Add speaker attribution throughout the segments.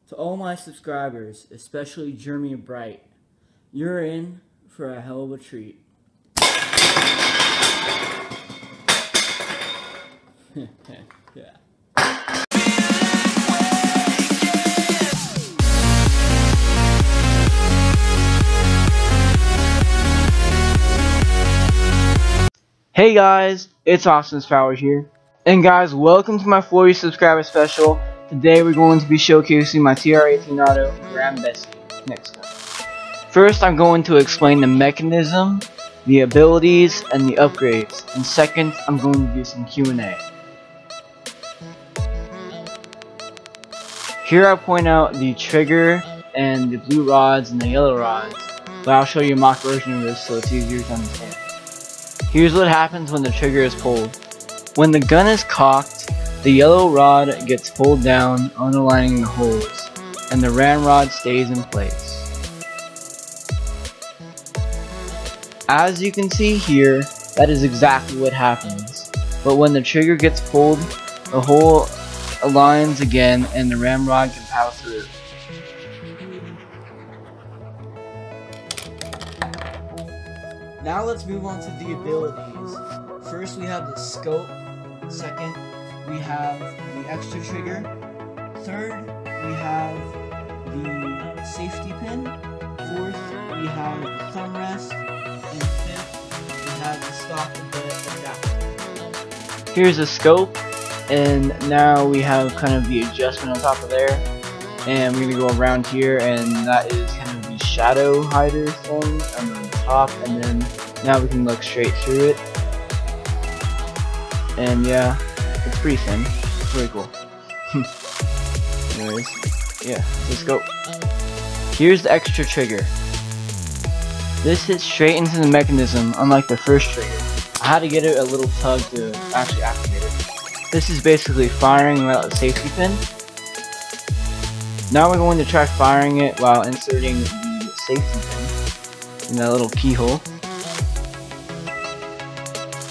Speaker 1: To all my subscribers, especially Jeremy Bright, you're in for a hell of a treat. Yeah. Hey guys, it's awesomestpower here. And guys, welcome to my 40 subscriber special. Today we're going to be showcasing my TR-18 auto Grand Bessy Knex Guns. First, I'm going to explain the mechanism, the abilities, and the upgrades. And second, I'm going to do some Q&A. Here I point out the trigger and the blue rods and the yellow rods, but I'll show you a mock version of this so it's easier to understand. Here's what happens when the trigger is pulled. When the gun is cocked, the yellow rod gets pulled down, underlining the holes, and the ramrod stays in place. As you can see here, that is exactly what happens. But when the trigger gets pulled, the hole aligns again and the ramrod can pass through. Now let's move on to the abilities. First we have the scope. Second we have the extra trigger. Third we have the safety pin. Fourth we have the thumb rest. And fifth we have the stock adapter. Here's the scope, and now we have kind of the adjustment on top of there. And we're gonna go around here, and that is kind of the shadow hider thing on the top, and then now we can look straight through it. And yeah, it's pretty thin. It's pretty cool. Anyways, yeah, let's go. Here's the extra trigger. This hits straight into the mechanism, unlike the first trigger. I had to get it a little tug to actually activate it. This is basically firing without a safety pin. Now we're going to try firing it while inserting the safety pin in that little keyhole.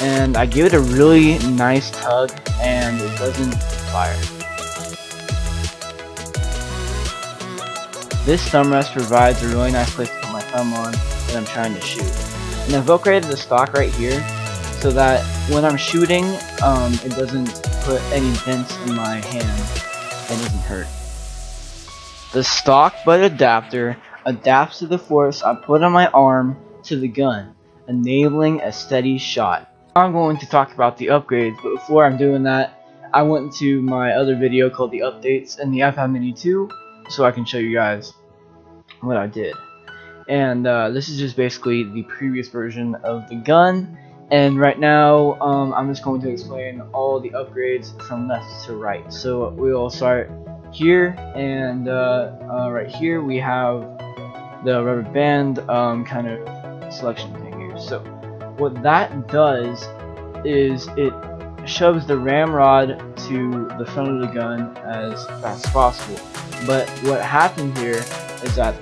Speaker 1: And I give it a really nice tug and it doesn't fire. This thumb rest provides a really nice place to put my thumb on when I'm trying to shoot. And I've upgraded the stock right here so that when I'm shooting, it doesn't put any dents in my hand and doesn't hurt. The stock butt adapter adapts to the force I put on my arm to the gun, enabling a steady shot. I'm going to talk about the upgrades, but before I'm doing that, I went to my other video called the updates and the iPad mini 2 so I can show you guys what I did. And this is just basically the previous version of the gun, and right now I'm just going to explain all the upgrades from left to right. So we'll start here, and right here we have the rubber band kind of selection thing here. So what that does is it shoves the ramrod to the front of the gun as fast as possible. But what happened here is that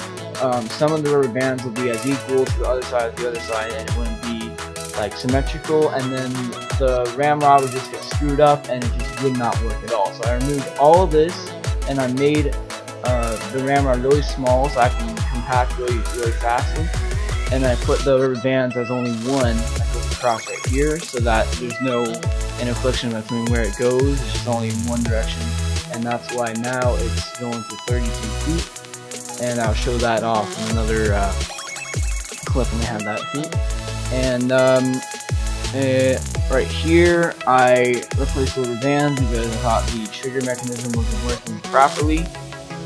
Speaker 1: some of the rubber bands will be as equal to the other side and it wouldn't be like symmetrical, and then the ramrod would just get screwed up and it just would not work at all. So I removed all of this and I made the ramrod really small so I can compact really fastly, and I put the rubber bands as only one that goes across right here so that there's no inflection between where it goes. It's just only in one direction, and that's why now it's going to 32 feet, and I'll show that off in another clip when we have that feet. And right here I replaced the rubber band because I thought the trigger mechanism wasn't working properly.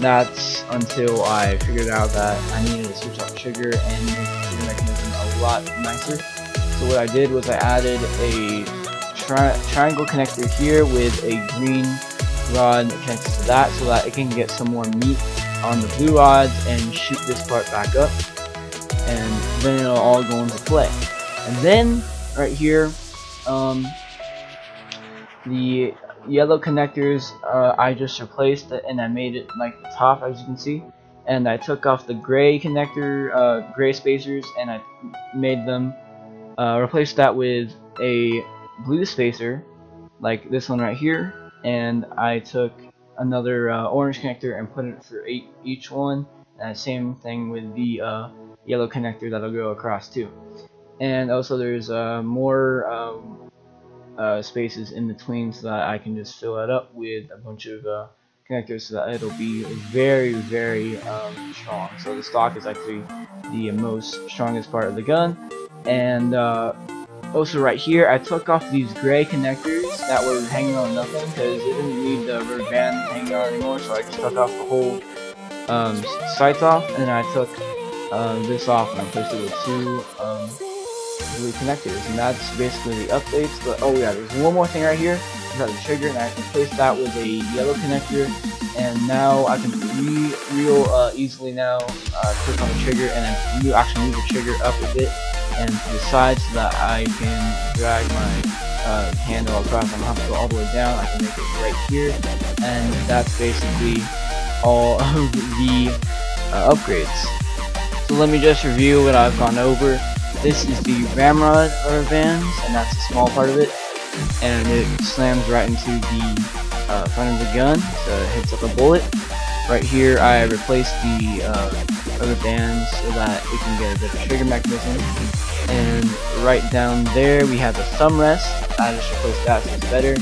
Speaker 1: That's until I figured out that I needed to switch out the trigger and make the trigger mechanism a lot nicer. So what I did was I added a triangle connector here with a green rod that connects to that so that it can get some more meat on the blue rods and shoot this part back up, and then it'll all go into play. And then right here, the yellow connectors I just replaced it, and I made it like the top, as you can see, and I took off the gray connector, gray spacers, and I made them replaced that with a blue spacer like this one right here, and I took another orange connector and put it for each one, and same thing with the yellow connector that'll go across too. And also there's more spaces in between, so that I can just fill it up with a bunch of connectors, so that it'll be very strong. So the stock is actually the most strongest part of the gun. And also right here, I took off these gray connectors that were hanging on nothing, because it didn't need the rubber band hanging on anymore, so I just took off the whole sights off, and then I took this off and I replaced it with two blue connectors, and that's basically the updates. But oh yeah, there's one more thing right here. I got the trigger, and I can replace that with a yellow connector, and now I can real easily now click on the trigger, and then you actually move the trigger up a bit and to the side, so that I can drag my handle across. I don't have to go all the way down. I can make it right here, and that's basically all of the upgrades. So let me just review what I've gone over. This is the ramrod rubber bands, and that's a small part of it, and it slams right into the front of the gun, so it hits like a bullet. Right here I replaced the rubber bands so that it can get a better trigger mechanism, and right down there we have the thumb rest. I just replaced that so it's better,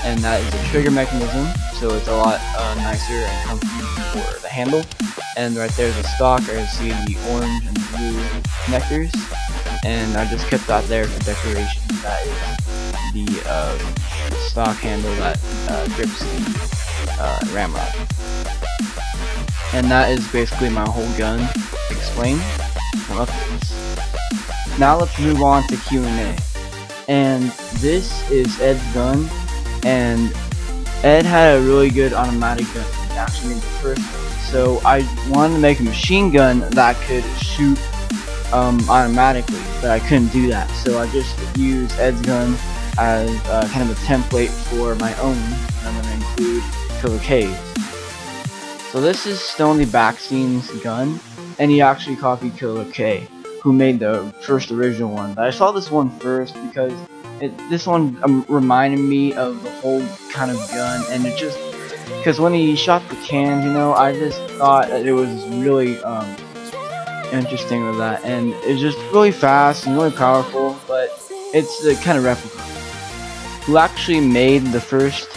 Speaker 1: and that is the trigger mechanism, so it's a lot nicer and comfy for the handle. And right there's the stock. I can see the orange and blue connectors, and I just kept that there for decoration. That is the stock handle that grips the ramrod. And that is basically my whole gun explained. Now let's move on to Q&A. And this is Ed's gun, and Ed had a really good automatic gun. He actually made the first one. So I wanted to make a machine gun that could shoot automatically, but I couldn't do that. So I just used Ed's gun as kind of a template for my own, and I'm going to include Killer K's. So this is Stoney Backstein's gun, and he actually copied Killer K, who made the first original one. But I saw this one first because this one reminded me of the whole kind of gun, and it just, because when he shot the cans, you know, I just thought that it was really interesting with that, and it's just really fast and really powerful, but it's a kind of replica. Who actually made the first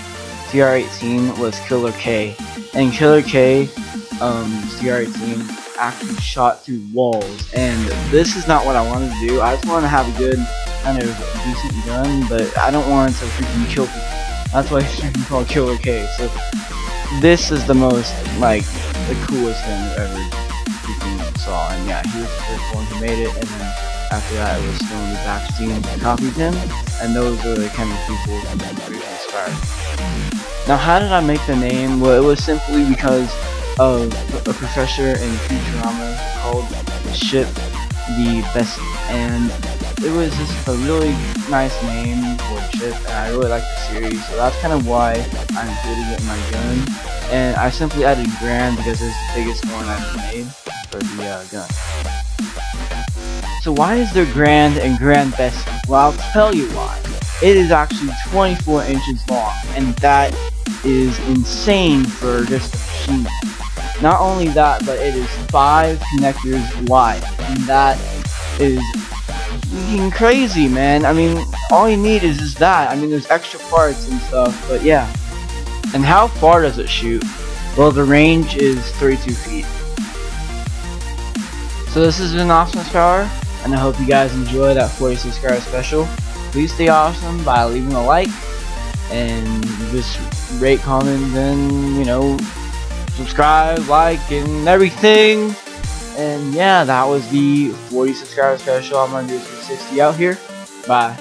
Speaker 1: TR-18 was Killer K, and Killer K, TR-18 actually shot through walls, and this is not what I wanted to do. I just want to have a good kind of decent gun, but I don't want it to freaking kill people. That's why it's freaking called Killer K. So this is the most, like, the coolest thing I've ever freaking saw. And yeah, he was the first one who made it, and then after that it was Stoney Backstein that copied him, and those are the kind of people who got pretty inspired. Now, how did I make the name? Well, it was simply because of a professor in Futurama called the ship the Bessy, and it was just a really nice name for a ship, and I really like the series, so that's kind of why I included it in my gun. And I simply added Grand because it's the biggest one I've made for the gun. So why is there Grand and Grand Bessy? Well, I'll tell you why. It is actually 24 inches long, and that is insane for just a machine gun. Not only that, but it is 5 connectors wide, and that is freaking crazy, man. I mean, all you need is just that. I mean, there's extra parts and stuff, but yeah. And how far does it shoot? Well, the range is 32 feet. So this has been awesomestpower, and I hope you guys enjoy that 40 subscriber special. Please stay awesome by leaving a like, and just rate, comment, and, you know, subscribe, like, and everything. And yeah, that was the 40 subscriber special. I'm gonna do 60 out here. Bye.